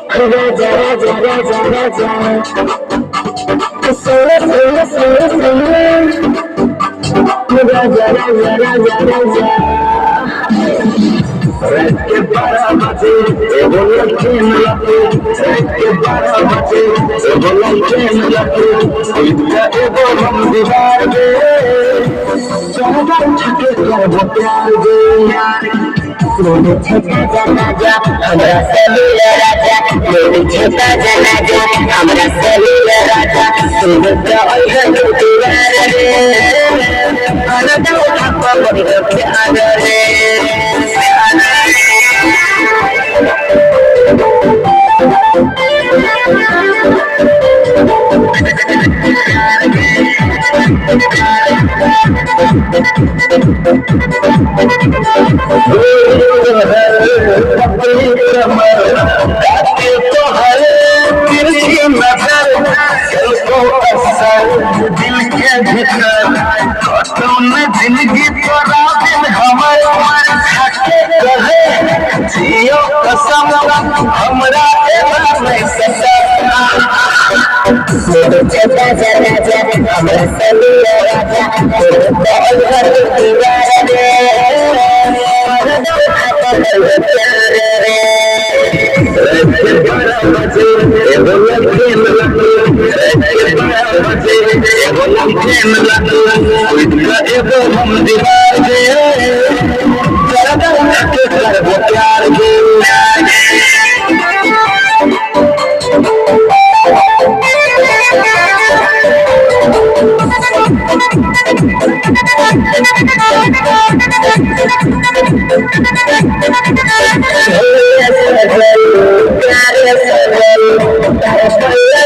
Raja, Raja, Raja, Raja. Solo, solo, solo, solo. Raja, Raja, Raja, Raja. Reke baramati, evolake melati. Reke baramati, evolake melati. Ita ego hum didar de, chahta chake karbo pyar de. मेरे छेका जनाजा हमरा से मिले राजा मेरे छेका जनाजा हमरा से मिले राजा तुम तो ओए दीवार रे अरे तो आपको बड़ी प्यार रे दिल के भीतर जिंदगी तोरा दिन हमारे खाके कहे जियो कसम हमरा एला नहीं सका मेरे चेता जना जा हमरा से मिले राजा तेरे बोल घर दीवार रे पर दो खाता कर प्यार रे रखे बड़ा बचे एगो लगे लगे रखे बड़ा बचे एगो लगे लगे इतना एगो हम दीवार रे जरा के कर प्यार रे Yes,